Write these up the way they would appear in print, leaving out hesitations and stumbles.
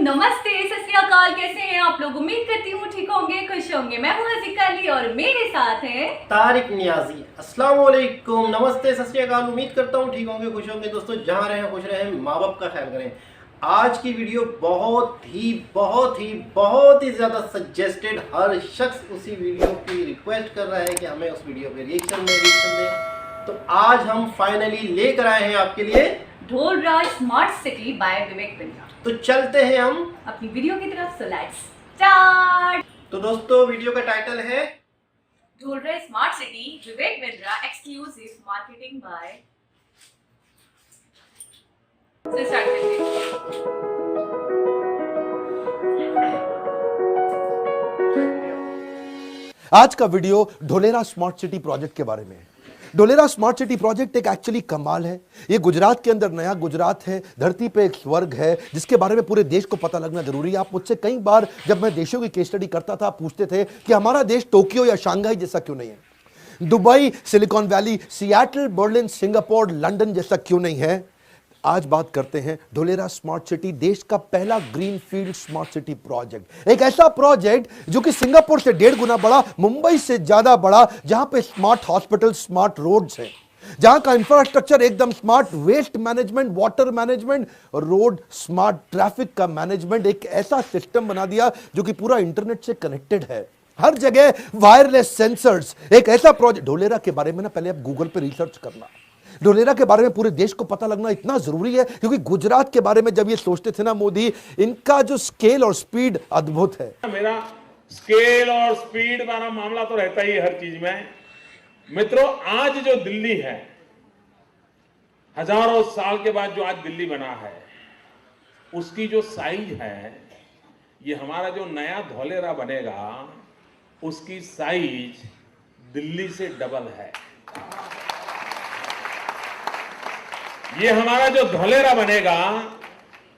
नमस्ते, सत श्री अकाल। कैसे हैं आप लोग? उम्मीद करती हूँ ठीक होंगे, खुश होंगे। मैं हूँ हसीका अली और मेरे साथ हैं तारिक नियाजी। अस्सलाम वालेकुम, नमस्ते, सत श्री अकाल। उम्मीद करता हूँ ठीक होंगे, खुश होंगे। दोस्तों, जहाँ रहें खुश रहें, माँ बाप का ख्याल करें। आज की वीडियो बहुत ही ज़्यादा सजेस्टेड। हर शख्स उसी वीडियो की रिक्वेस्ट कर रहा है कि हमें उस वीडियो पे रिएक्शन दें। तो आज हम फाइनली लेकर आए हैं आपके लिए Dholera smart city by Vivek Bindra. तो चलते हैं हम अपनी वीडियो की तरफ। So let's start. तो दोस्तों, वीडियो का टाइटल है Dholera smart city Vivek Bindra exclusive marketing by. से स्टार्ट करते हैं। आज का video Dholera smart city project के बारे में है। ढोलेरा स्मार्ट सिटी प्रोजेक्ट एक एक्चुअली कमाल है। ये गुजरात के अंदर नया गुजरात है, धरती पे एक स्वर्ग है जिसके बारे में पूरे देश को पता लगना जरूरी है। आप मुझसे कई बार जब मैं देशों की केस स्टडी करता था, पूछते थे कि हमारा देश टोक्यो या शंघाई जैसा क्यों नहीं है, Dubai, silicon valley, Seattle, Berlin, Singapore, London जैसा क्यों नहीं है। आज बात करते हैं ढोलेरा स्मार्ट सिटी, देश का पहला ग्रीनफील्ड स्मार्ट सिटी प्रोजेक्ट। एक ऐसा प्रोजेक्ट जो कि सिंगापुर से 1.5 गुना बड़ा, मुंबई से ज्यादा बड़ा, जहां पे स्मार्ट हॉस्पिटल, स्मार्ट रोड्स हैं, जहां का इंफ्रास्ट्रक्चर एकदम smart, waste management, water management, road smart, traffic का मैनेजमेंट, एक ऐसा सिस्टम बना दिया जो कि पूरा इंटरनेट से कनेक्टेड है, हर जगह वायरलेस सेंसर्स। एक ऐसा प्रोजेक्ट ढोलेरा के बारे में ना पहले आप गूगल पे रिसर्च करना। ढोलेरा के बारे में पूरे देश को पता लगना इतना जरूरी है क्योंकि गुजरात के बारे में जब ये सोचते थे ना मोदी, इनका जो स्केल और स्पीड अद्भुत है। मेरा स्केल और स्पीड वाला मामला तो रहता ही है हर चीज में। मित्रों, आज जो दिल्ली है, हजारों साल के बाद जो आज दिल्ली बना है, उसकी जो साइज है, ये हमारा जो नया ढोलेरा बनेगा उसकी साइज दिल्ली से डबल है। ये हमारा जो ढोलेरा बनेगा,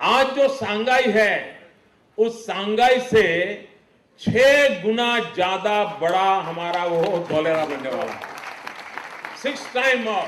आज जो सांगाई है, उस सांगाई से 6 गुना ज्यादा बड़ा हमारा वो ढोलेरा बनने वाला है। 6 टाइम more।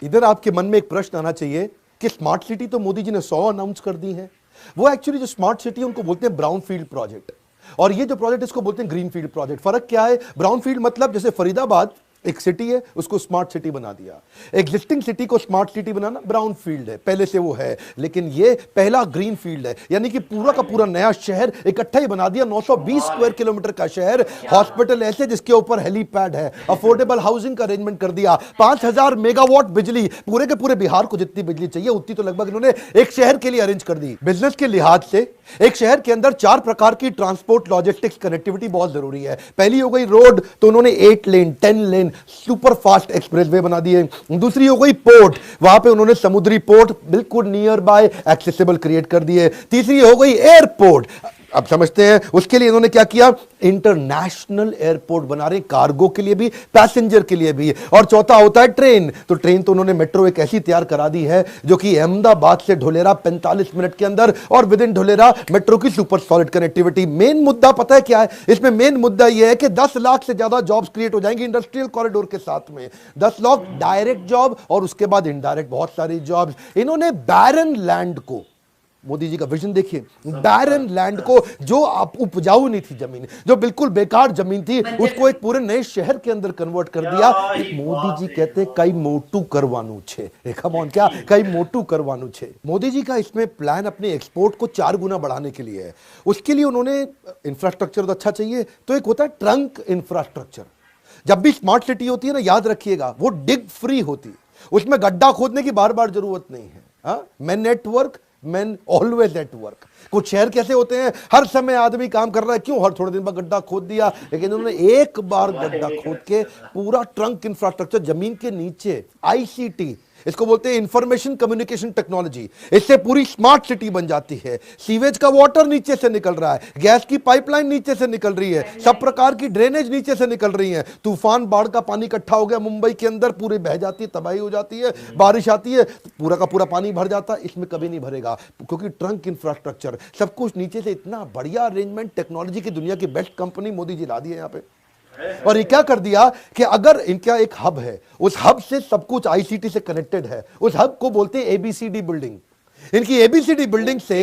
इधर आपके मन में एक प्रश्न आना चाहिए कि स्मार्ट सिटी तो मोदी जी ने 100 अनाउंस कर दी है। वो एक्चुअली जो स्मार्ट सिटी है उनको बोलते हैं ब्राउन फील्ड प्रोजेक्ट, और ये जो प्रोजेक्ट इसको बोलते हैं ग्रीन फील्ड प्रोजेक्ट। फर्क क्या है? ब्राउन फील्ड मतलब जैसे फरीदाबाद एक सिटी है, उसको स्मार्ट सिटी बना दिया। एग्जिस्टिंग सिटी को स्मार्ट सिटी बनाना ब्राउन फील्ड है, पहले से वो है, लेकिन ये पहला ग्रीन फील्ड है, यानी कि पूरा का पूरा नया शहर इकट्ठा ही बना दिया। 920 स्क्वायर किलोमीटर का शहर, हॉस्पिटल ऐसे जिसके ऊपर हेलीपैड है, अफोर्डेबल हाउसिंग का अरेंजमेंट कर दिया, 5000 मेगावाट बिजली, पूरे के पूरे बिहार को जितनी बिजली चाहिए उतनी तो लगभग इन्होंने एक शहर के लिए अरेंज कर दी। बिजनेस के लिहाज से एक शहर के अंदर 4 प्रकार की ट्रांसपोर्ट, लॉजिस्टिक्स, कनेक्टिविटी बहुत जरूरी है। पहली हो गई रोड, तो उन्होंने 8 लेन, 10 लेन सुपर फास्ट एक्सप्रेसवे बना दिए। दूसरी हो गई पोर्ट, वहां पे उन्होंने समुद्री पोर्ट बिल्कुल नियर बाय एक्सेसिबल क्रिएट कर दिए। तीसरी हो गई एयरपोर्ट, अब समझते हैं उसके लिए इन्होंने क्या किया, इंटरनेशनल एयरपोर्ट बना रहे, कार्गो के लिए भी, पैसेंजर के लिए भी। और चौथा होता है ट्रेन, तो ट्रेन तो उन्होंने मेट्रो एक ऐसी तैयार करा दी है जो कि अहमदाबाद से ढोलेरा 45 मिनट के अंदर, और विद इन ढोलेरा मेट्रो की सुपर सॉलिड कनेक्टिविटी। मेन मुद्दा पता है क्या है इसमें? मेन मुद्दा यह है कि 10 लाख से ज्यादा जॉब्स क्रिएट हो जाएंगी इंडस्ट्रियल कॉरिडोर के साथ में। 10 लाख डायरेक्ट जॉब और उसके बाद इनडायरेक्ट बहुत सारी जॉब्स। इन्होंने बैरन लैंड को, मोदी जी का विजन देखिए, बैरन लैंड को, जो उपजाऊ नहीं थी जमीन, जो बिल्कुल बेकार जमीन थी, उसको एक पूरे नए शहर के अंदर कन्वर्ट कर दिया। मोदी जी कहते कई मोटू करवानू छे, क्या कई मोटू करवानू छे। मोदी जी का इसमें प्लान अपने एक्सपोर्ट को 4 गुना बढ़ाने के लिए है। उसके लिए उन्होंने इंफ्रास्ट्रक्चर तो अच्छा चाहिए, तो एक होता है ट्रंक इंफ्रास्ट्रक्चर। जब भी स्मार्ट सिटी होती है ना, याद रखिएगा, वो डिग फ्री होती है, उसमें गड्ढा खोदने की बार बार जरूरत नहीं है। Man network, man always at work. कुछ शहर कैसे होते हैं, हर समय आदमी काम कर रहा है, क्यों, हर थोड़े दिन बाद गड्ढा खोद दिया, लेकिन उन्होंने एक बार गड्ढा खोद के पूरा ट्रंक इंफ्रास्ट्रक्चर जमीन के नीचे, आईसीटी, इसको बोलते हैं इंफॉर्मेशन कम्युनिकेशन टेक्नोलॉजी, इससे पूरी स्मार्ट सिटी बन जाती है। सीवेज का वाटर नीचे से निकल रहा है, गैस की पाइपलाइन नीचे से निकल रही है, सब प्रकार की ड्रेनेज नीचे से निकल रही है। तूफान, बाढ़ का पानी इकट्ठा हो गया मुंबई के अंदर, पूरे बह जाती है, तबाही हो जाती है, बारिश आती है तो पूरा का पूरा पानी भर जाता है। इसमें कभी नहीं भरेगा क्योंकि ट्रंक इंफ्रास्ट्रक्चर, सब कुछ नीचे से, इतना बढ़िया अरेंजमेंट, टेक्नोलॉजी की दुनिया की बेस्ट कंपनी मोदी जी ला दी है यहाँ पे। और ये क्या कर दिया कि अगर इनका एक हब है, उस हब से सब कुछ आईसीटी से कनेक्टेड है, उस हब को बोलते हैं एबीसीडी बिल्डिंग। इनकी एबीसीडी बिल्डिंग से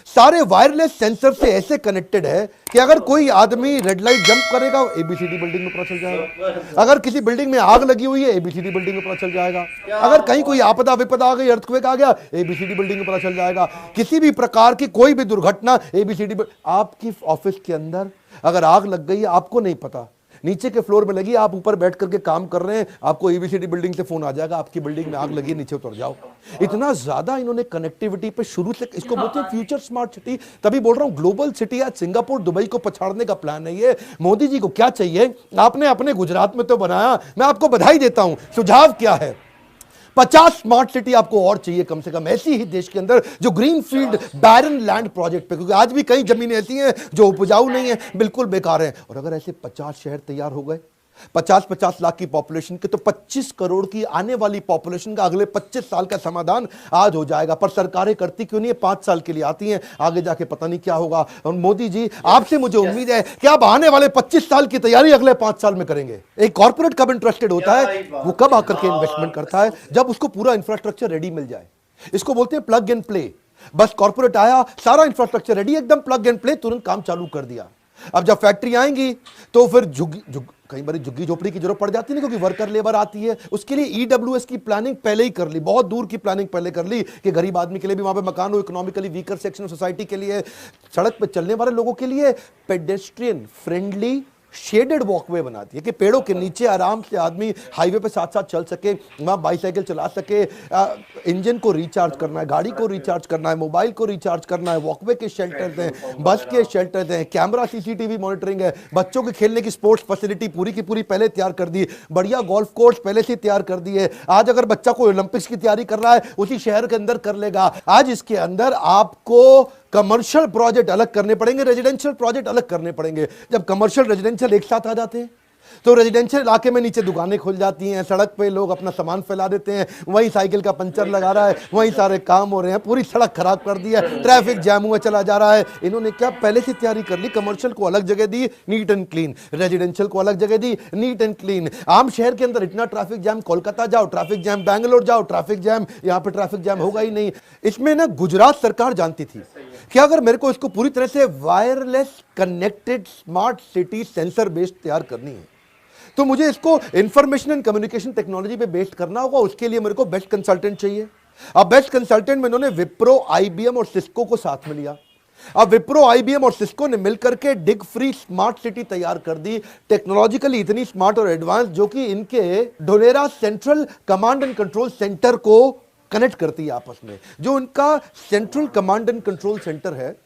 सारे वायरलेस सेंसर से ऐसे कनेक्टेड है कि अगर कोई आदमी रेड लाइट जंप करेगा एबीसीडी बिल्डिंग में पता चल जाएगा। अगर किसी बिल्डिंग में आग लगी हुई है एबीसीडी बिल्डिंग में पता चल जाएगा। अगर कहीं कोई आपदा विपदा आ गई, अर्थक्वेक आ गया, एबीसीडी बिल्डिंग में पता चल जाएगा। किसी भी प्रकार की कोई भी दुर्घटना एबीसीडी। आपकी ऑफिस के अंदर अगर आग लग गई है, आपको नहीं पता, नीचे के फ्लोर में लगी, आप ऊपर बैठ करके काम कर रहे हैं, आपको एबीसीडी बिल्डिंग से फोन आ जाएगा, आपकी बिल्डिंग में आग लगी, नीचे उतर जाओ। इतना ज्यादा इन्होंने कनेक्टिविटी पे शुरू से, इसको बोलते हैं फ्यूचर स्मार्ट सिटी। तभी बोल रहा हूं ग्लोबल सिटी। आज सिंगापुर दुबई को पछाड़ने का प्लान है ये। मोदी जी को क्या चाहिए? आपने अपने गुजरात में तो बनाया, मैं आपको बधाई देता हूं। सुझाव क्या है? 50 स्मार्ट सिटी आपको और चाहिए कम से कम, ऐसी ही देश के अंदर जो green field barren land project पे, क्योंकि आज भी कई जमीनें ऐसी हैं जो उपजाऊ नहीं है, बिल्कुल बेकार हैं। और अगर ऐसे 50 शहर तैयार हो गए, 50-50 लाख की पॉपुलेशन के, तो 25 करोड़ की आने वाली पॉपुलेशन का अगले 25 साल का समाधान आज हो जाएगा। पर सरकारें करती क्यों नहीं है? 5 साल के लिए आती हैं, आगे जाके पता नहीं क्या होगा। और मोदी जी, आपसे मुझे उम्मीद है कि आप आने वाले 25 साल की तैयारी अगले 5 साल में करेंगे। एक कॉर्पोरेट कब इंटरेस्टेड होता है? वो कब आकर के इन्वेस्टमेंट करता है? जब उसको पूरा इंफ्रास्ट्रक्चर रेडी मिल जाए। इसको बोलते हैं प्लग एंड प्ले। बस कॉर्पोरेट आया, सारा इंफ्रास्ट्रक्चर रेडी, एकदम प्लग एंड प्ले, तुरंत काम चालू कर दिया। अब जब फैक्ट्री आएंगी तो फिर कई बार झुग्गी झोपड़ी की जरूरत पड़ जाती है, क्योंकि वर्कर लेबर आती है। उसके लिए ईडब्ल्यूएस की प्लानिंग पहले ही कर ली, बहुत दूर की प्लानिंग पहले कर ली कि गरीब आदमी के लिए भी वहां पे मकान हो, economically weaker section of society के लिए, सड़क पे चलने वाले लोगों के लिए पेडेस्ट्रियन फ्रेंडली शेडेड वॉकवे बना दिए कि पेड़ों के नीचे आराम से आदमी हाईवे पे साथ साथ चल सके, वहां बाईसाइकिल चला सके। इंजन को रिचार्ज करना है, गाड़ी को रिचार्ज करना है, मोबाइल को रिचार्ज करना है, वॉकवे के शेल्टर्स हैं, बस के शेल्टर्स हैं, कैमरा सीसीटीवी मॉनिटरिंग है, बच्चों के खेलने की स्पोर्ट्स फैसिलिटी पूरी की पूरी पहले तैयार कर दी, बढ़िया गोल्फ कोर्स पहले से तैयार कर दिए। आज अगर बच्चा कोई ओलंपिक्स की तैयारी कर रहा है, उसी शहर के अंदर कर लेगा। आज इसके अंदर आपको कमर्शियल प्रोजेक्ट अलग करने पड़ेंगे, रेजिडेंशियल प्रोजेक्ट अलग करने पड़ेंगे। जब कमर्शियल रेजिडेंशियल एक साथ आ जाते हैं तो रेजिडेंशियल इलाके में नीचे दुकानें खुल जाती हैं, सड़क पे लोग अपना सामान फैला देते हैं, वहीं साइकिल का पंचर लगा रहा है, वहीं सारे काम हो रहे हैं, पूरी सड़क खराब कर दी है, ट्रैफिक जैम हुआ चला जा रहा है। इन्होंने क्या पहले से तैयारी कर ली? कमर्शियल को अलग जगह दी, नीट एंड क्लीन, रेजिडेंशियल को अलग जगह दी, नीट एंड क्लीन। आम शहर के अंदर इतना ट्रैफिक जैम, कोलकाता जाओ ट्रैफिक जैम, बैंगलोर जाओ ट्रैफिक जैम, यहाँ पे ट्रैफिक जैम होगा ही नहीं। इसमें ना गुजरात सरकार जानती थी कि अगर मेरे को इसको पूरी तरह से wireless connected smart city sensor based तैयार करनी है, तो मुझे इसको इंफॉर्मेशन एंड कम्युनिकेशन टेक्नोलॉजी पे बेस्ड करना होगा। उसके लिए मेरे को बेस्ट कंसल्टेंट चाहिए। अब बेस्ट कंसल्टेंट में इन्होंने विप्रो, आईबीएम और सिस्को को साथ में लिया। अब विप्रो, आईबीएम और सिस्को ने मिलकर के डिग फ्री स्मार्ट सिटी तैयार कर दी, टेक्नोलॉजिकली इतनी स्मार्ट और एडवांस, जो कि इनके Dholera central command and control centre को कनेक्ट करती है आपस में। जो इनका central command and control centre है,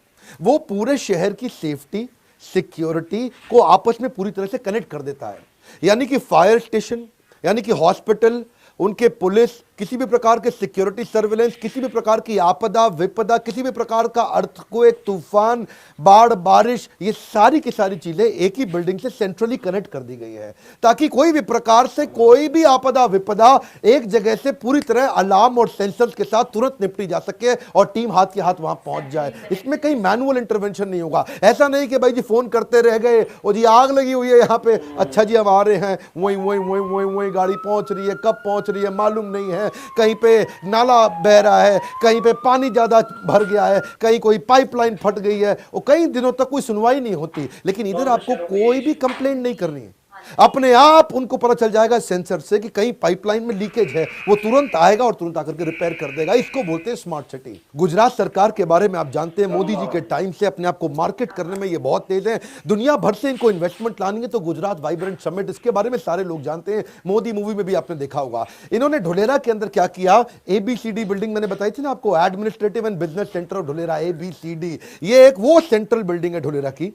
वो पूरे शहर की सेफ्टी, सिक्योरिटी को आपस में पूरी तरह से कनेक्ट कर देता है। यानी कि फायर स्टेशन, यानी कि हॉस्पिटल, उनके पुलिस, किसी भी प्रकार के सिक्योरिटी सर्विलेंस, किसी भी प्रकार की आपदा विपदा, किसी भी प्रकार का अर्थक्वेक, तूफान, बाढ़, बारिश, ये सारी की सारी चीजें एक ही बिल्डिंग से सेंट्रली कनेक्ट कर दी गई है, ताकि कोई भी प्रकार से कोई भी आपदा विपदा एक जगह से पूरी तरह अलार्म और सेंसर्स के साथ तुरंत निपटी जा सके और टीम हाथ के हाथ वहां पहुंच जाए। इसमें कहीं मैनुअल इंटरवेंशन नहीं होगा। ऐसा नहीं कि भाई जी फोन करते रह गए और जी आग लगी हुई है यहाँ पे, अच्छा जी हम आ रहे हैं, वहीं वहीं वहीं वहीं वहीं गाड़ी पहुंच रही है, कब पहुंच रही है मालूम नहीं है, कहीं पे नाला बह रहा है, कहीं पे पानी ज्यादा भर गया है, कहीं कोई पाइपलाइन फट गई है, और कई दिनों तक कोई सुनवाई नहीं होती। लेकिन इधर आपको कोई भी कंप्लेंट नहीं करनी है, अपने आप उनको पता चल जाएगा सेंसर से कि कहीं पाइपलाइन में लीकेज है, वो तुरंत आएगा और तुरंत आकर के रिपेयर कर देगा। इसको बोलते हैं स्मार्ट सिटी। गुजरात सरकार के बारे में आप जानते हैं, मोदी जी के टाइम से अपने आप को मार्केट करने में ये बहुत तेज है। दुनिया भर से इनको इन्वेस्टमेंट लानी है तो गुजरात वाइब्रेंट समिट, इसके बारे में सारे लोग जानते हैं, मोदी मूवी में भी आपने देखा होगा। इन्होंने ढोलेरा के अंदर क्या किया, एबीसीडी बिल्डिंग मैंने बताई थी ना आपको, administrative and business centre of Dholera, ABCD. ये एक वो सेंट्रल बिल्डिंग है ढोलेरा की,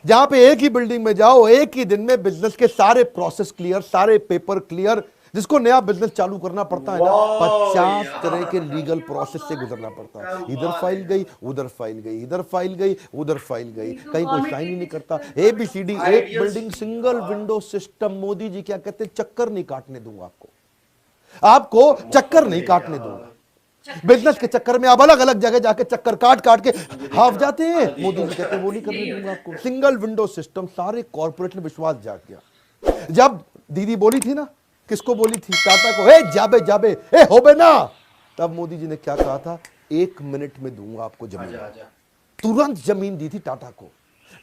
जहां पे एक ही बिल्डिंग में जाओ, एक ही दिन में बिजनेस के सारे प्रोसेस क्लियर, सारे पेपर क्लियर। जिसको नया बिजनेस चालू करना पड़ता है ना, 50 तरह के लीगल प्रोसेस से गुजरना पड़ता है। इधर फाइल गई, उधर फाइल गई, इधर फाइल गई, उधर फाइल गई, कहीं कोई साइन ही नहीं करता। एबीसीडी, एक building, single window system. Modi ji क्या कहते हैं, चक्कर नहीं काटने दूंगा आपको चक्कर नहीं काटने दूंगा। बिजनेस के चक्कर में आप अलग अलग जगह जाके चक्कर काट काट के हाफ जाते हैं, मोदी जी कहते हैं वो नहीं करने दूंगा आपको। सिंगल विंडो सिस्टम, सारे कॉर्पोरेट ने विश्वास जाग गया। जब दीदी बोली थी ना, किसको बोली थी, टाटा को, ए जाबे जाबे, ए होबे ना, तब मोदी जी ने क्या कहा था, 1 मिनट में दूंगा आपको जमीन। आजा आजा। तुरंत जमीन दी थी टाटा को।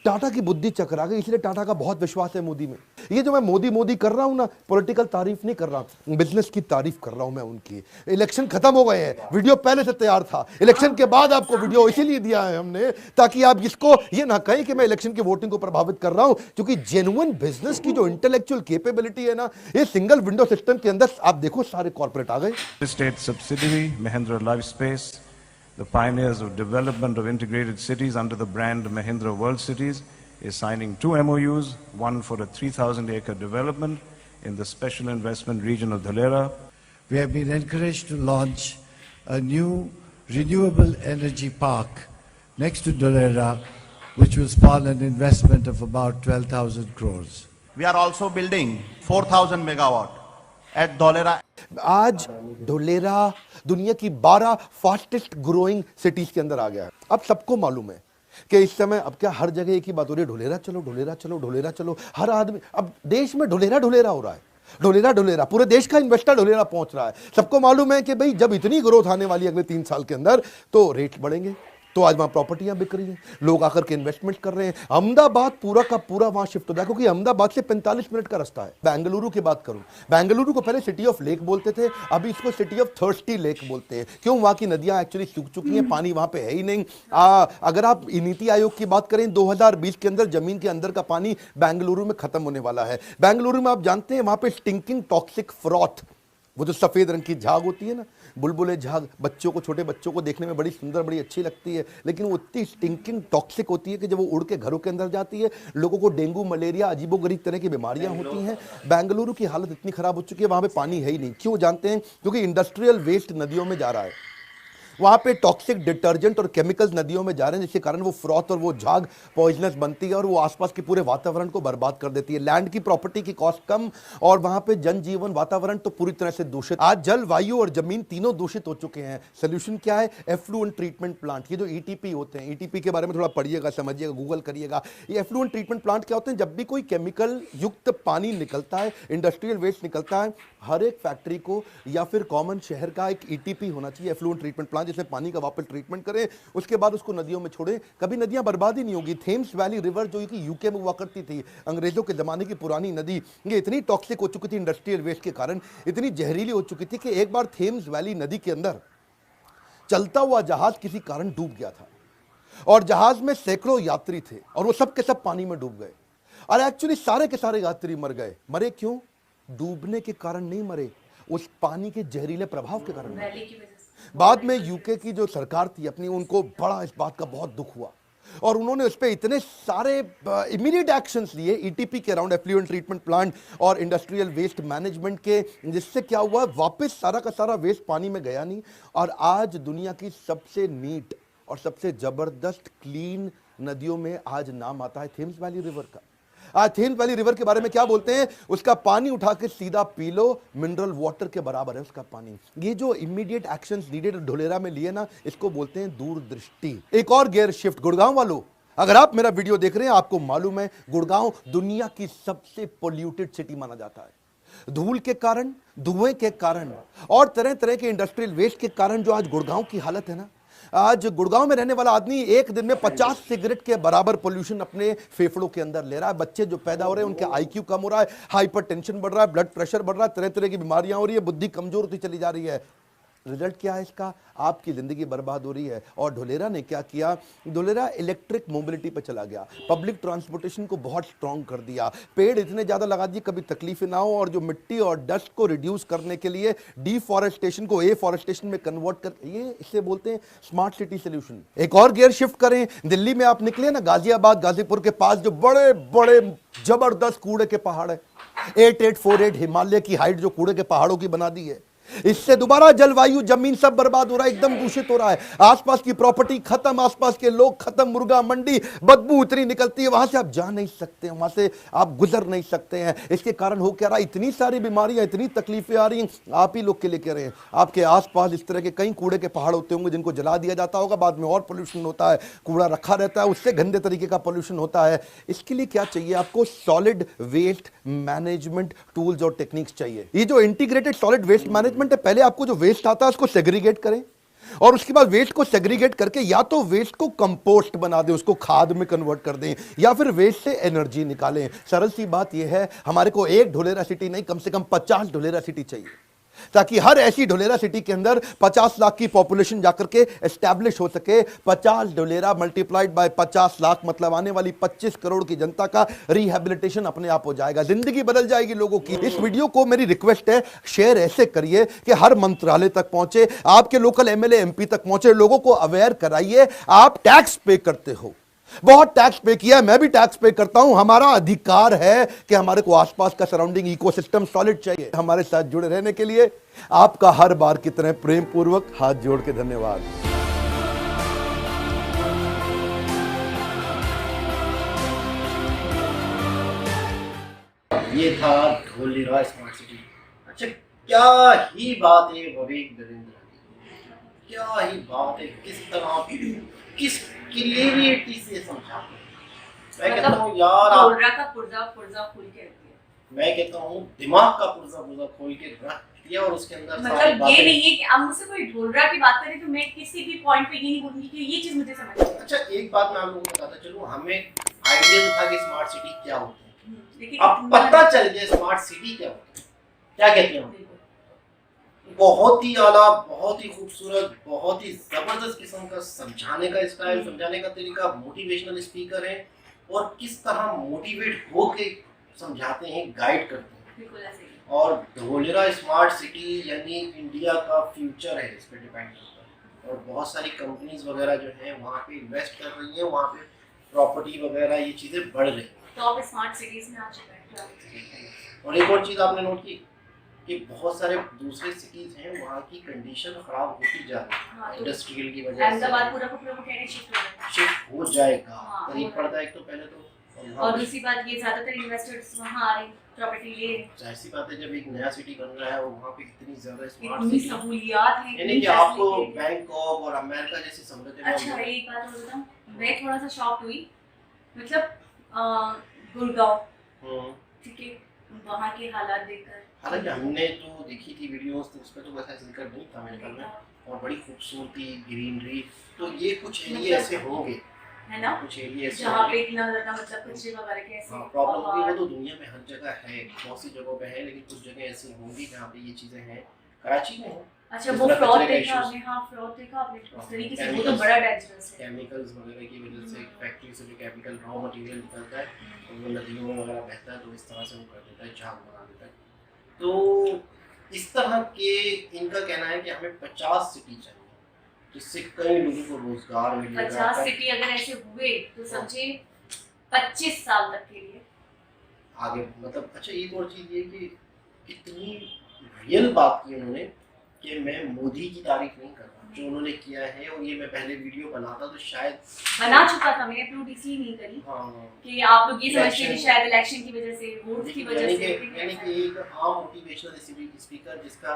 टाटा की बुद्धि चकरा गई, इसलिए टाटा का बहुत विश्वास है मोदी में। ये जो मैं मोदी मोदी कर रहा हूं ना, पॉलिटिकल तारीफ नहीं कर रहा, बिजनेस की तारीफ कर रहा हूं मैं उनकी। इलेक्शन खत्म हो गए हैं, वीडियो पहले से तैयार था, इलेक्शन के बाद आपको वीडियो इसीलिए दिया है हमने ताकि आप इसको ये ना कहें कि मैं इलेक्शन की वोटिंग को प्रभावित कर रहा हूं, क्योंकि जेन्युइन बिजनेस की जो इंटेलेक्चुअल कैपेबिलिटी है ना, ये सिंगल विंडो सिस्टम के अंदर आप देखो सारे कॉर्पोरेट आ गए। State subsidiary, Mahindra Lifespace, the pioneers of development of integrated cities under the brand Mahindra World Cities, is signing 2 MOUs, one for a 3,000-acre development in the special investment region of Dhalera. We have been encouraged to launch a new renewable energy park next to Dhalera, which will spawn an investment of about 12,000 crores. We are also building 4,000 megawatt at Dholera. आज ढोलेरा दुनिया की 12 fastest growing cities के अंदर आ गया है। अब सबको मालूम है कि इस समय अब क्या हर जगह एक ही बात हो रही है, ढोलेरा चलो ढोलेरा चलो ढोलेरा चलो। हर आदमी अब देश में ढोलेरा ढोलेरा हो रहा है, ढोलेरा ढोलेरा, पूरे देश का इन्वेस्टर ढोलेरा पहुंच रहा है। सबको मालूम है कि भाई जब इतनी ग्रोथ आने वाली है अगले 3 साल के अंदर तो रेट बढ़ेंगे, तो आज वहां प्रॉपर्टियां बिक रही हैं, लोग आकर के इन्वेस्टमेंट कर रहे हैं। अहमदाबाद पूरा का पूरा वहां शिफ्ट हो रहा है, क्योंकि अहमदाबाद से 45 मिनट का रास्ता है। बेंगलुरु की बात करूं, बेंगलुरु को पहले सिटी ऑफ लेक बोलते थे, अभी इसको सिटी ऑफ थर्स्टी लेक बोलते हैं। क्यों? वहां की नदियां एक्चुअली सूख चुकी हैं, पानी वहां पे है ही नहीं। अगर आप नीति आयोग की बात करें, 2020 के अंदर जमीन के अंदर का पानी बेंगलुरु में खत्म होने वाला है। बेंगलुरु में आप जानते हैं वहां पे स्टिंकिंग टॉक्सिक फ्रॉथ, वो जो सफेद रंग की झाग होती है ना, बुलबुले झाग, बच्चों को, छोटे बच्चों को देखने में बड़ी सुंदर, बड़ी अच्छी लगती है, लेकिन वो इतनी स्टिंकिंग टॉक्सिक होती है कि जब वो उड़ के घरों के अंदर जाती है, लोगों को डेंगू, मलेरिया, अजीबोगरीब तरह की बीमारियां होती हैं। बेंगलुरु की हालत इतनी खराब हो चुकी है, वहां पे पानी है ही नहीं। क्यों जानते हैं? क्योंकि इंडस्ट्रियल वेस्ट नदियों में जा रहा है, वहां पे टॉक्सिक डिटर्जेंट और केमिकल्स नदियों में जा रहे हैं, जिसके कारण वो फ्रॉथ और वो झाग पॉइजनस बनती है और वो आसपास के पूरे वातावरण को बर्बाद कर देती है। लैंड की प्रॉपर्टी की कॉस्ट कम और वहां पे जनजीवन, वातावरण तो पूरी तरह से दूषित। आज जल, वायु और जमीन तीनों दूषित हो चुके हैं। सोल्यूशन क्या है? Effluent treatment plant. ये जो ईटीपी होते हैं, ईटीपी के बारे में थोड़ा पढ़िएगा, समझिएगा, गूगल करिएगा। ये एफ्लुएंट ट्रीटमेंट प्लांट क्या होते हैं? जब भी कोई केमिकल युक्त पानी निकलता है, इंडस्ट्रियल वेस्ट निकलता है, हर एक फैक्ट्री को या फिर कॉमन शहर का एक ईटीपी होना चाहिए, एफ्लुएंट ट्रीटमेंट प्लांट, जिसमें पानी का वापस ट्रीटमेंट करें, उसके बाद उसको नदियों में छोड़ें। कभी नदियां बर्बाद ही नहीं होगी। थेम्स वैली रिवर जो कि यूके में हुआ करती थी, अंग्रेजों के जमाने की पुरानी नदी, ये इतनी टॉक्सिक हो चुकी थी इंडस्ट्रियल वेस्ट के कारण, इतनी जहरीली हो चुकी थी कि एक बार थेम्स वैली नदी के अंदर चलता हुआ जहाज किसी कारण डूब गया था और जहाज में सैकड़ों यात्री थे और वो सब के सब पानी में डूब गए। और एक्चुअली सारे के सारे यात्री मर गए। मरे क्यों? डूबने के कारण नहीं मरे, उस पानी के जहरीले प्रभाव के कारण मरे। बाद में यूके की जो सरकार थी अपनी, उनको बड़ा इस बात का बहुत दुख हुआ और उन्होंने उस पर इतने सारे इमीडिएट एक्शंस लिए ईटीपी के अराउंड, एफ्लुएंट ट्रीटमेंट प्लांट और इंडस्ट्रियल वेस्ट मैनेजमेंट के, जिससे क्या हुआ, वापस सारा का सारा वेस्ट पानी में गया नहीं। और आज दुनिया की सबसे नीट और सबसे जबरदस्त क्लीन नदियों में आज नाम आता है थेम्स वैली रिवर का। आज थेम्स वैली रिवर के बारे में क्या बोलते हैं? उसका पानी उठा के सीधा पी लो, मिनरल वाटर के बराबर है उसका पानी। ये जो इमीडिएट एक्शंस नीडेड ढोलेरा में लिए ना, इसको बोलते हैं दूरदृष्टि। एक और गियर शिफ्ट। गुड़गांव वालों, अगर आप मेरा वीडियो देख रहे हैं, आपको मालूम है गुड़गांव दुनिया की सबसे पोल्यूटेड सिटी माना जाता है। धूल के कारण, धुएं के कारण और तरह तरह के इंडस्ट्रियल वेस्ट के कारण जो आज गुड़गांव की हालत है ना, आज गुड़गांव में रहने वाला आदमी एक दिन में 50 सिगरेट के बराबर पोल्यूशन अपने फेफड़ों के अंदर ले रहा है। बच्चे जो पैदा हो रहे हैं उनके आईक्यू कम हो रहा है, हाइपरटेंशन बढ़ रहा है, ब्लड प्रेशर बढ़ रहा है, तरह तरह की बीमारियां हो रही है, बुद्धि कमजोर होती चली जा रही है। रिजल्ट क्या है इसका? आपकी जिंदगी बर्बाद हो रही है। और ढोलेरा ने क्या किया? ढोलेरा इलेक्ट्रिक मोबिलिटी पे चला गया, पब्लिक ट्रांसपोर्टेशन को बहुत स्ट्रॉन्ग कर दिया, पेड़ इतने ज्यादा लगा दिए कभी तकलीफ ना हो, और जो मिट्टी और डस्ट को रिड्यूस करने के लिए डिफॉरेस्टेशन को एफॉरेस्टेशन में कन्वर्ट कर, ये इसे बोलते हैं स्मार्ट सिटी सोल्यूशन। एक और गियर शिफ्ट करें। दिल्ली में आप निकले ना, गाजियाबाद, गाजीपुर के पास जो बड़े बड़े जबरदस्त कूड़े के पहाड़ है, 8848 हिमालय की हाइट जो कूड़े के पहाड़ों की बना दी है, इससे दोबारा जलवायु, जमीन सब बर्बाद हो रहा है, एकदम दूषित हो रहा है। आसपास की प्रॉपर्टी खत्म, आसपास के लोग खत्म, मुर्गा मंडी, बदबू इतनी निकलती है, वहां से आप जा नहीं सकते, वहां से आप गुजर नहीं सकते हैं। इसके कारण हो क्या रहा? इतनी सारी बीमारियां, इतनी तकलीफें आ रही हैं, आप ही लोग के लिए कह रहे हैं। आपके आसपास इस तरह के कई कूड़े के पहाड़ होते होंगे जिनको जला दिया जाता होगा, बाद में और पोल्यूशन होता है, कूड़ा रखा रहता है, उससे गंदे तरीके का पोल्यूशन होता है। इसके लिए क्या चाहिए आपको? सॉलिड वेस्ट मैनेजमेंट टूल्स और टेक्निक्स चाहिए। ये जो इंटीग्रेटेड सॉलिड वेस्ट मैनेजमेंट है, पहले आपको जो वेस्ट आता है उसको सेग्रीगेट करें, और उसके बाद वेस्ट को सेग्रीगेट करके या तो वेस्ट को कंपोस्ट बना दें, उसको खाद में कन्वर्ट कर दें, या फिर वेस्ट से एनर्जी निकालें। सरल सी बात यह है, हमारे को एक ढोलेरा सिटी नहीं, कम से कम 50 ढोलेरा सिटी चाहिए, ताकि हर ऐसी ढोलेरा सिटी के अंदर 50 लाख की पॉपुलेशन जाकर के एस्टैब्लिश हो सके। 50 ढोलेरा मल्टीप्लाइड बाय 50 लाख मतलब आने वाली 25 करोड़ की जनता का रिहैबिलिटेशन अपने आप हो जाएगा, जिंदगी बदल जाएगी लोगों की। इस वीडियो को मेरी रिक्वेस्ट है, शेयर ऐसे करिए कि हर मंत्रालय तक पहुंचे, आपके लोकल एमएलए एमपी तक पहुंचे, लोगों को अवेयर कराइए। आप टैक्स पे करते हो, बहुत टैक्स पे किया है, मैं भी टैक्स पे करता हूं। हमारा अधिकार है कि हमारे को आसपास का सराउंडिंग इकोसिस्टम सॉलिड चाहिए। हमारे साथ जुड़े रहने के लिए आपका हर बार की तरह प्रेम पूर्वक हाथ जोड़ के धन्यवाद। ये था ढोलेरा स्मार्ट सिटी। अच्छा, क्या ही बात है विवेक नरेंद्र की, क्या ही बात है, किस तरह किस क्लियरिटी से समझाते हैं। मैं कहता हूँ यार, आप ढोलरा का पुर्जा पुर्जा खोल के रख दिया। मैं कहता हूँ दिमाग का पुर्जा खोल के रख दिया और उसके अंदर सारी मतलब ये बातें। नहीं है कि अब मुझसे कोई ढोलरा की बात करे तो मैं किसी भी पॉइंट पे ये नहीं बोलूंगी कि ये चीज मुझे समझ आई। अच्छा, एक बात मैं आप लोगों को बताता चलूं, हमें आइडिया था कि स्मार्ट सिटी क्या होती है, लेकिन अब पता चल गया स्मार्ट सिटी क्या होती है। क्या कहते हैं हम? बहुत ही आला, बहुत ही खूबसूरत, बहुत ही जबरदस्त किस्म का समझाने का स्टाइल, समझाने का तरीका, मोटिवेशनल स्पीकर है और किस तरह मोटिवेट होके समझाते हैं, गाइड करते हैं। बिल्कुल ऐसे ही। और ढोलेरा स्मार्ट सिटी यानी इंडिया का फ्यूचर है, इस पर डिपेंड करता है। और बहुत सारी कंपनीज वगैरह जो है वहाँ पे इन्वेस्ट कर रही हैं, वहाँ पे प्रॉपर्टी वगैरह ये चीज़ें बढ़ रही हैं। टॉप स्मार्ट सिटीज में आ चुका है। और एक और चीज़ आपने नोट की कि बहुत सारे दूसरे सिटीज हैं वहाँ की कंडीशन खराब होती जा रही हाँ, है तो इंडस्ट्रियल की वजह अहमदाबाद से। पूरा का पूरा कहने शिफ्ट हो रहा है। शिफ्ट हो जाएगा, हाँ, करीब हो पड़ता है एक तो पहले तो, और दूसरी बात ये ज्यादातर इन्वेस्टर्स वहाँ आ रहे हैं, प्रॉपर्टी ले रहे हैं। जाहिर सी बात है जब एक नया सिटी बन रहा है और वहाँ पे इतनी ज्यादा स्मार्ट इतनी सिटी, सहूलियात हैं, यानी कि आपको बैंकॉक और अमेरिका जैसी सहूलतें अच्छा एक बात और बताऊं, मैं थोड़ा सा शॉक हुई। मतलब गुड़गांव, ठीक है, वहाँ के हालात देखकर। हालांकि हमने जो देखी थी वीडियोस तो उसमें तो वैसा जिक्र नहीं था मेरे ख्याल में, और बड़ी खूबसूरती, ग्रीनरी, तो ये कुछ एरिया ऐसे होंगे, है ना, कुछ एरिया ऐसे जहाँ होंगे। पे इतना ज्यादा मतलब कचरे वगैरह के ऐसे हाँ, प्रॉब्लम होगी, वो तो दुनिया में हर जगह है, बहुत सी जगहों पे है, लेकिन कुछ जगह ऐसी होंगी जहाँ पे ये चीजें हैं। कराची में है। अच्छा इस वो तरह फ्रॉड कचरे का देखा issues। आपने? हाँ फ्रॉड देखा आपने, उस तरीके से वो तो Chemicals- बड़ा डेंजरस है। केमिकल्स वगैरह की वजह से फैक्ट्री से जो केमिकल रॉ मटेरियल निकलता है और वो नदियों में वगैरह बहता है, तो इस तरह से वो कर देता है, जाम बना देता है। तो इस तरह के इनका कहना है कि हमें 50 सिटी चाहिए जिससे कई लोगों को रोजगार मिलेगा। 50 सिटी अगर ऐसे हुए तो समझे 25 साल तक के लिए आगे मतलब। अच्छा, एक और चीज़ ये कि इतनी रियल बात की उन्होंने कि मैं मोदी की तारीफ नहीं कर रहा, जो उन्होंने किया है, और ये मैं पहले वीडियो बनाता तो शायद बना चुका था, मैंने अपलोड इसलिए नहीं करी हाँ, कि आप लोग ये समझते हैं कि Election- शायद इलेक्शन की वजह से, वोट की वजह से। यानी कि एक आम मोटिवेशनल स्पीकर जिसका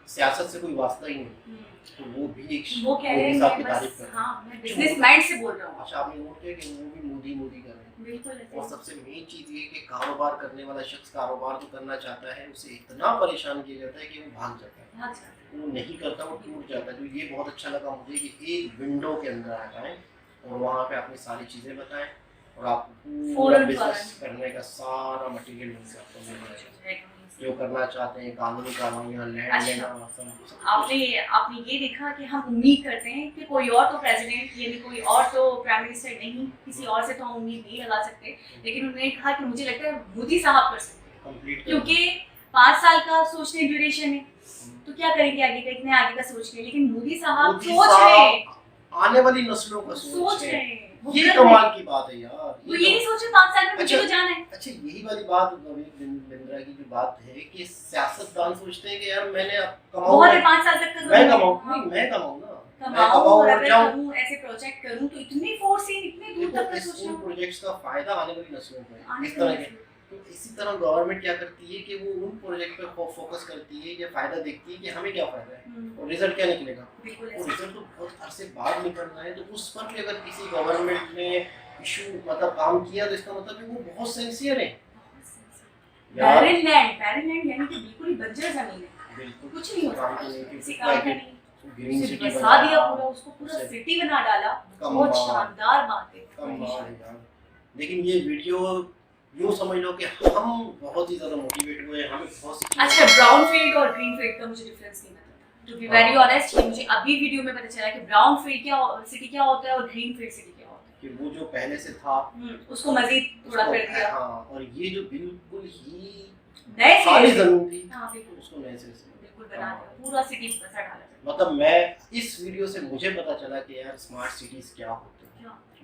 सियासत से कोई वास्ता ही नहीं, तो वो भी एक वो कह रहे मोदी हैं साहब की मैं तारीफ बस, कर रहे हैं। हाँ मैं बिजनेस माइंड से बोल रहा हूँ। अच्छा, आपने नोट किया कि वो भी मोदी मोदी कर रहे हैं। बिल्कुल ऐसे और ही। सबसे मेन चीज़ ये कि कारोबार करने वाला शख्स कारोबार तो करना चाहता है, उसे इतना परेशान किया जाता है कि वो भाग जाता है, अच्छा वो नहीं करता, वो टूट जाता है। तो ये बहुत अच्छा लगा मुझे कि एक विंडो के अंदर आ जाएं और वहाँ पे अपनी सारी चीज़ें बताएं और आप पूरा फौरन बिजनेस करने का सारा मटेरियल मिलता है आपको, मिल जाएगा। जो करना चाहते हैं, कानूनी कार्रवाइयाँ, लैंड अच्छा। लेना, सब आपने ये देखा कि हम उम्मीद करते हैं कि कोई और तो प्रेसिडेंट यानी कोई और तो प्राइम मिनिस्टर नहीं, किसी और से तो हम उम्मीद नहीं लगा सकते, लेकिन उन्होंने कहा कि मुझे लगता है मोदी साहब कर सकते हैं, कंप्लीट क्योंकि 5 साल का सोचने ड्यूरेशन है, तो क्या करेंगे आगे का, इतने आगे का सोच के, लेकिन मोदी साहब सोच रहे हैं, आने वाली नस्लों का सोच रहे हैं, वो ये कर रहे कमाल हैं। की बात है यार। वो ये नहीं सोचे 5 साल में मुझे अच्छा। तो जाना है। अच्छा, यही वाली बात विवेक बिंद्रा की जो बात है कि सियासतदान सोचते हैं कि यार मैंने बहुत कमाऊं, है 5 साल तक का मैं करूंगा। कमाऊं, हाँ। नहीं मैं कमाऊं ना, मैं कमाऊं कमाऊं और और अगर जाऊं। करूं ऐसे प्रोजेक्ट करूं तो इतनी फोर्स है, इतने दूर देखो तक का इस सोचना। इन प्रोजेक्ट्स का फायदा आने वाली नस्लों को है, आने इस तरह वाली के। तो इसी तरह गवर्नमेंट क्या करती है कि वो उन प्रोजेक्ट पे फोकस करती है या फायदा देखती है कि हमें क्या फायदा है और रिजल्ट क्या निकलेगा। बिल्कुल और ऐसे। रिजल्ट तो बहुत अरसे बाद निकलना है, तो उस पर भी अगर किसी गवर्नमेंट ने इशू मतलब काम किया तो इसका मतलब है वो बहुत सिंसियर है यार। बैरन लैंड यानी कि बिल्कुल ही बंजर जमीन है, बिल्कुल कुछ नहीं हो काम सकता, की नहीं, किसी कुछ काम का like it, नहीं। ग्रीन उसे सिटी बसा दिया पूरा, उसको पूरा उसे- सिटी बना डाला। कमाल। बहुत शानदार बात है। कमाल यार। लेकिन ये वीडियो यूँ समझ लो कि हम बहुत ही ज्यादा मोटिवेट हुए, हमें बहुत सी चीजें- अच्छा, ब्राउन फील्ड और ग्रीन फील्ड का मुझे डिफरेंस नहीं पता था। टू बी वेरी ऑनेस्ट, ये मुझे अभी वीडियो में पता चला कि ब्राउन फील्ड क्या सिटी क्या होता है और ग्रीन फील्ड सिटी क्या होता है। कि वो जो पहले से था उसको मजीद थोड़ा उसको- कर दिया, हाँ, और ये जो बिल्कुल ही नए खाली सिरे से। जमीन थी हाँ बिल्कुल, उसको नए सिरे से बिल्कुल बना दिया, पूरा सिटी बसा डाला। मतलब मैं इस वीडियो से मुझे पता चला कि यार स्मार्ट सिटीज क्या होते हैं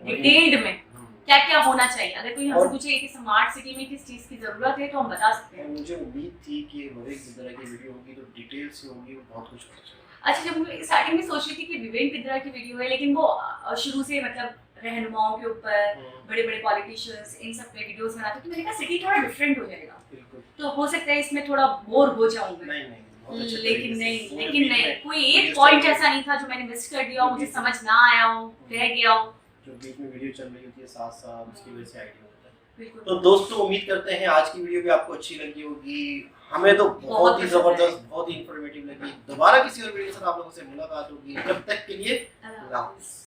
डिटेल्ड में क्या क्या होना चाहिए। अगर कोई हमसे और- पूछे कि स्मार्ट सिटी में किस चीज की जरूरत है तो हम बता सकते और हैं। मुझे उम्मीद थी कि विवेक जिद्रा की वीडियो होगी तो डिटेल से होगी, वो बहुत कुछ पता चला। अच्छा, जब मैं स्टार्टिंग में सोच रही थी कि विवेक बिद्रा की वीडियो है, लेकिन वो शुरू से मतलब रहनुमाओं के ऊपर, बड़े बड़े पॉलिटिशियंस, इन सब पे वीडियोस बनाते, तो मैंने कहा सिटी थोड़ा डिफरेंट हो जाएगा, बिल्कुल तो हो सकता है इसमें थोड़ा बोर हो जाऊंगा। नहीं नहीं बहुत अच्छे लेकिन तरीके से नहीं, पूरे लेकिन बीच नहीं, में- कोई एक बीच पॉइंट में- ऐसा नहीं था जो मैंने मिस कर दिया हो, मुझे बीच में- समझ ना आया हो, रह गया हो। जो बीच में वीडियो चल रही होती है साथ साथ, उसकी वजह से आइडिया होता है। बिल्कुल। तो दोस्तों उम्मीद करते हैं आज की वीडियो भी आपको अच्छी लगी होगी। हमें तो बहुत बहुत ही पसंद जबरदस्त, बहुत ही इंफॉर्मेटिव लगी। दोबारा किसी और वीडियो के साथ आप लोगों से मुलाकात होगी, जब तक के लिए अल्लाह अल्लाह हाफ़िज़।